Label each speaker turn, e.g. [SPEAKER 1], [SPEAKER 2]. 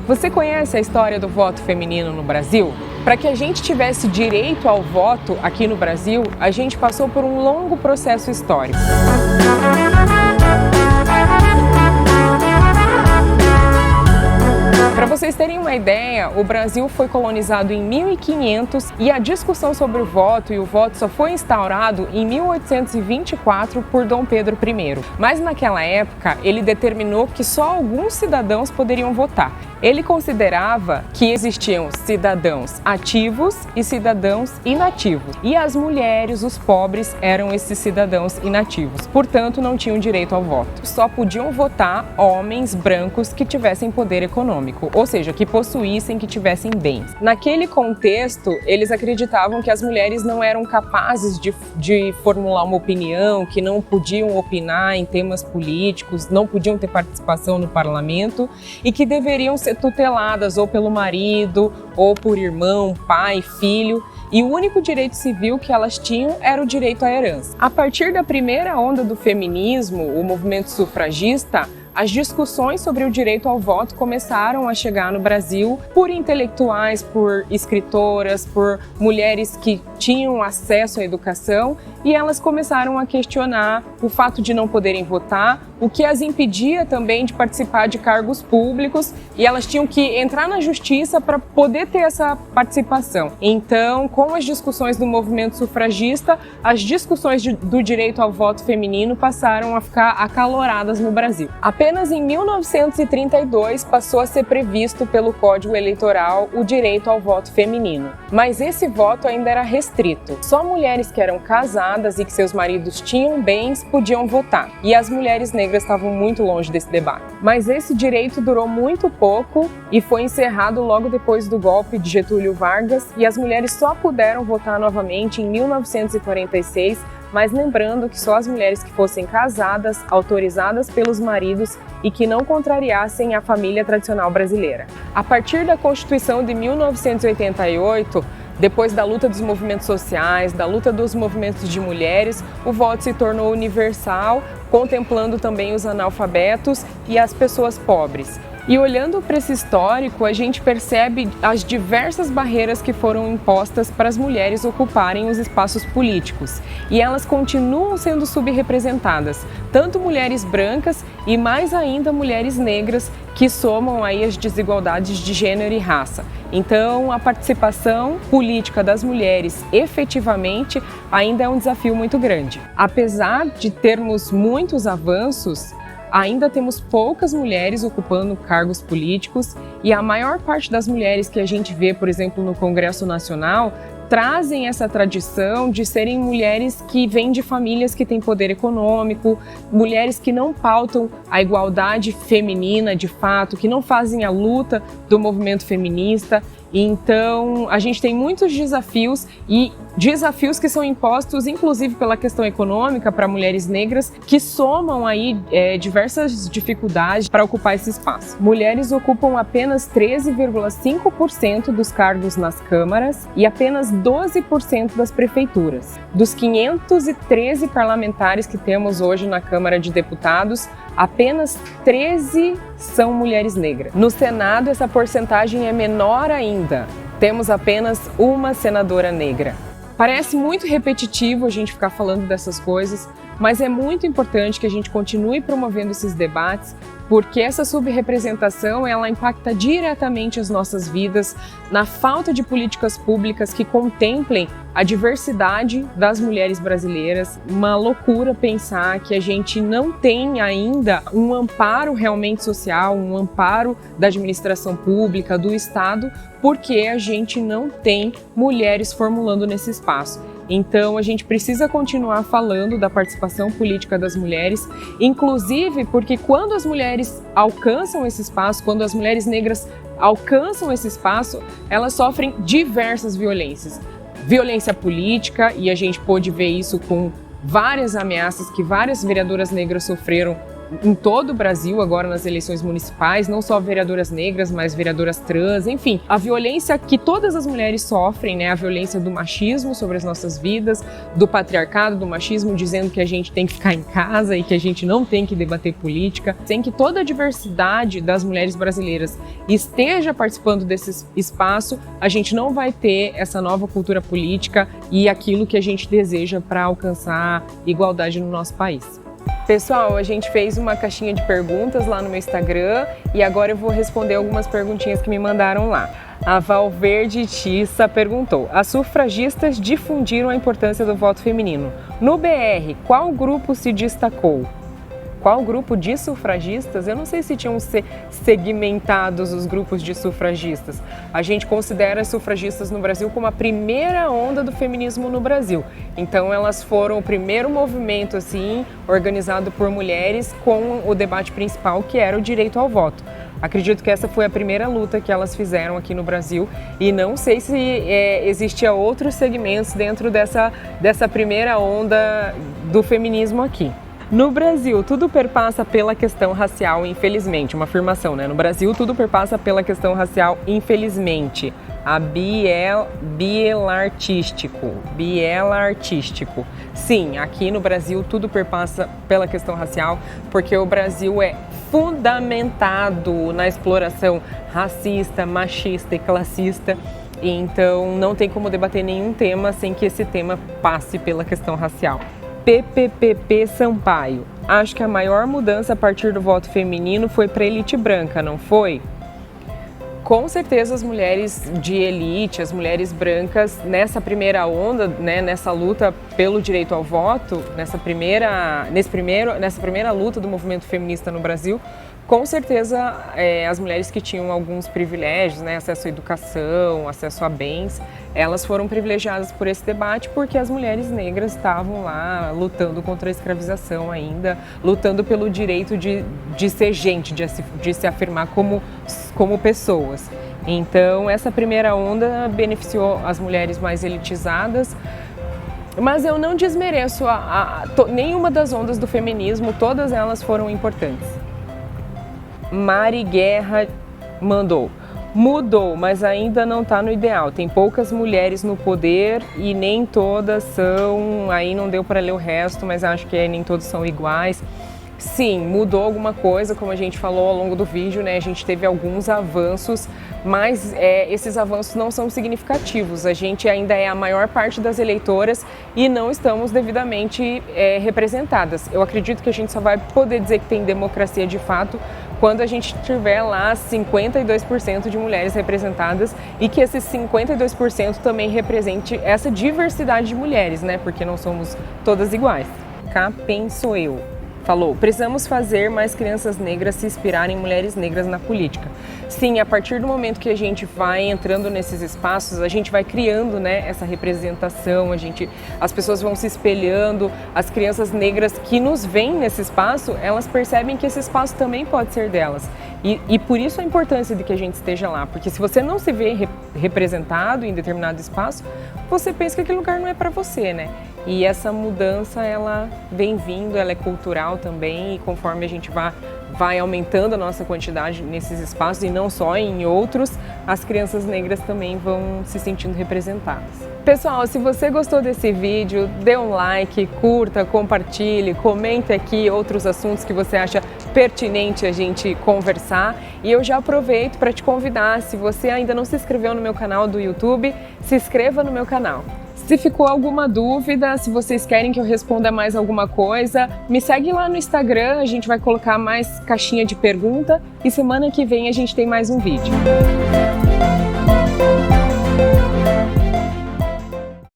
[SPEAKER 1] Você conhece a história do voto feminino no Brasil? Para que a gente tivesse direito ao voto aqui no Brasil, a gente passou por um longo processo histórico. Para vocês terem uma ideia, o Brasil foi colonizado em 1500 e a discussão sobre o voto e o voto só foi instaurado em 1824 por Dom Pedro I. Mas naquela época, ele determinou que só alguns cidadãos poderiam votar. Ele considerava que existiam cidadãos ativos e cidadãos inativos. E as mulheres, os pobres, eram esses cidadãos inativos. Portanto, não tinham direito ao voto. Só podiam votar homens brancos que tivessem poder econômico, ou seja, que possuíssem, que tivessem bens. Naquele contexto, eles acreditavam que as mulheres não eram capazes de formular uma opinião, que não podiam opinar em temas políticos, não podiam ter participação no parlamento e que deveriam ser tuteladas ou pelo marido, ou por irmão, pai, filho, e o único direito civil que elas tinham era o direito à herança. A partir da primeira onda do feminismo, o movimento sufragista, as discussões sobre o direito ao voto começaram a chegar no Brasil por intelectuais, por escritoras, por mulheres que tinham acesso à educação e elas começaram a questionar o fato de não poderem votar, o que as impedia também de participar de cargos públicos e elas tinham que entrar na justiça para poder ter essa participação. Então, com as discussões do movimento sufragista, as discussões do direito ao voto feminino passaram a ficar acaloradas no Brasil. Apenas em 1932 passou a ser previsto pelo Código Eleitoral o direito ao voto feminino, mas esse voto ainda era restrito. Só mulheres que eram casadas e que seus maridos tinham bens podiam votar, e as mulheres negras estavam muito longe desse debate. Mas esse direito durou muito pouco e foi encerrado logo depois do golpe de Getúlio Vargas, e as mulheres só puderam votar novamente em 1946, mas lembrando que só as mulheres que fossem casadas, autorizadas pelos maridos e que não contrariassem a família tradicional brasileira. A partir da Constituição de 1988, depois da luta dos movimentos sociais, da luta dos movimentos de mulheres, o voto se tornou universal, contemplando também os analfabetos e as pessoas pobres. E olhando para esse histórico, a gente percebe as diversas barreiras que foram impostas para as mulheres ocuparem os espaços políticos. E elas continuam sendo subrepresentadas, tanto mulheres brancas e mais ainda mulheres negras, que somam aí as desigualdades de gênero e raça. Então, a participação política das mulheres efetivamente ainda é um desafio muito grande. Apesar de termos muitos avanços, ainda temos poucas mulheres ocupando cargos políticos e a maior parte das mulheres que a gente vê, por exemplo, no Congresso Nacional, trazem essa tradição de serem mulheres que vêm de famílias que têm poder econômico, mulheres que não pautam a igualdade feminina de fato, que não fazem a luta do movimento feminista. Então, a gente tem muitos desafios e desafios que são impostos, inclusive pela questão econômica, para mulheres negras, que somam aí diversas dificuldades para ocupar esse espaço. Mulheres ocupam apenas 13,5% dos cargos nas câmaras e apenas 12% das prefeituras. Dos 513 parlamentares que temos hoje na Câmara de Deputados, apenas 13 são mulheres negras. No Senado, essa porcentagem é menor ainda. Temos apenas uma senadora negra. Parece muito repetitivo a gente ficar falando dessas coisas, mas é muito importante que a gente continue promovendo esses debates, porque essa subrepresentação ela impacta diretamente as nossas vidas na falta de políticas públicas que contemplem a diversidade das mulheres brasileiras. Uma loucura pensar que a gente não tem ainda um amparo realmente social, um amparo da administração pública, do Estado, porque a gente não tem mulheres formulando nesse espaço. Então, a gente precisa continuar falando da participação política das mulheres, inclusive porque quando as mulheres alcançam esse espaço, quando as mulheres negras alcançam esse espaço, elas sofrem diversas violências. Violência política, e a gente pôde ver isso com várias ameaças que várias vereadoras negras sofreram em todo o Brasil, agora nas eleições municipais, não só vereadoras negras, mas vereadoras trans, enfim, a violência que todas as mulheres sofrem, né? A violência do machismo sobre as nossas vidas, do patriarcado, do machismo, dizendo que a gente tem que ficar em casa e que a gente não tem que debater política, sem que toda a diversidade das mulheres brasileiras esteja participando desse espaço, a gente não vai ter essa nova cultura política e aquilo que a gente deseja para alcançar igualdade no nosso país. Pessoal, a gente fez uma caixinha de perguntas lá no meu Instagram e agora eu vou responder algumas perguntinhas que me mandaram lá. A Valverde Tissa perguntou: as sufragistas difundiram a importância do voto feminino. No BR, qual grupo se destacou? Qual grupo de sufragistas? Eu não sei se tinham segmentados os grupos de sufragistas. A gente considera as sufragistas no Brasil como a primeira onda do feminismo no Brasil. Então elas foram o primeiro movimento assim, organizado por mulheres com o debate principal, que era o direito ao voto. Acredito que essa foi a primeira luta que elas fizeram aqui no Brasil e não sei se existia outros segmentos dentro dessa primeira onda do feminismo aqui. No Brasil, tudo perpassa pela questão racial, infelizmente. Uma afirmação, né? No Brasil, tudo perpassa pela questão racial, infelizmente. A bielartístico. Sim, aqui no Brasil, tudo perpassa pela questão racial, porque o Brasil é fundamentado na exploração racista, machista e classista. Então, não tem como debater nenhum tema sem que esse tema passe pela questão racial. PPPP Sampaio. Acho que a maior mudança a partir do voto feminino foi para a elite branca, não foi? Com certeza as mulheres de elite, as mulheres brancas, nessa primeira onda, né, nessa luta pelo direito ao voto, nessa primeira luta do movimento feminista no Brasil, com certeza as mulheres que tinham alguns privilégios, né, acesso à educação, acesso a bens, elas foram privilegiadas por esse debate porque as mulheres negras estavam lá lutando contra a escravização ainda, lutando pelo direito de ser gente, de se afirmar como pessoas. Então essa primeira onda beneficiou as mulheres mais elitizadas, mas eu não desmereço nenhuma das ondas do feminismo, todas elas foram importantes. Mari Guerra mandou: mudou, mas ainda não está no ideal. Tem poucas mulheres no poder e nem todas são. Aí não deu para ler o resto, mas acho que nem todos são iguais. Sim, mudou alguma coisa, como a gente falou ao longo do vídeo, né? A gente teve alguns avanços, mas esses avanços não são significativos. A gente ainda é a maior parte das eleitoras e não estamos devidamente representadas. Eu acredito que a gente só vai poder dizer que tem democracia de fato quando a gente tiver lá 52% de mulheres representadas e que esses 52% também represente essa diversidade de mulheres, né? Porque não somos todas iguais. Cá penso eu. Falou: precisamos fazer mais crianças negras se inspirarem em mulheres negras na política. Sim, a partir do momento que a gente vai entrando nesses espaços, a gente vai criando, né, essa representação, as pessoas vão se espelhando, as crianças negras que nos veem nesse espaço, elas percebem que esse espaço também pode ser delas. E por isso a importância de que a gente esteja lá, porque se você não se vê representado em determinado espaço, você pensa que aquele lugar não é para você, né? E essa mudança, ela vem vindo, ela é cultural também, e conforme a gente vai aumentando a nossa quantidade nesses espaços, e não só em outros, as crianças negras também vão se sentindo representadas. Pessoal, se você gostou desse vídeo, dê um like, curta, compartilhe, comente aqui outros assuntos que você acha pertinente a gente conversar. E eu já aproveito para te convidar, se você ainda não se inscreveu no meu canal do YouTube, se inscreva no meu canal. Se ficou alguma dúvida, se vocês querem que eu responda mais alguma coisa, me segue lá no Instagram, a gente vai colocar mais caixinha de pergunta e semana que vem a gente tem mais um vídeo.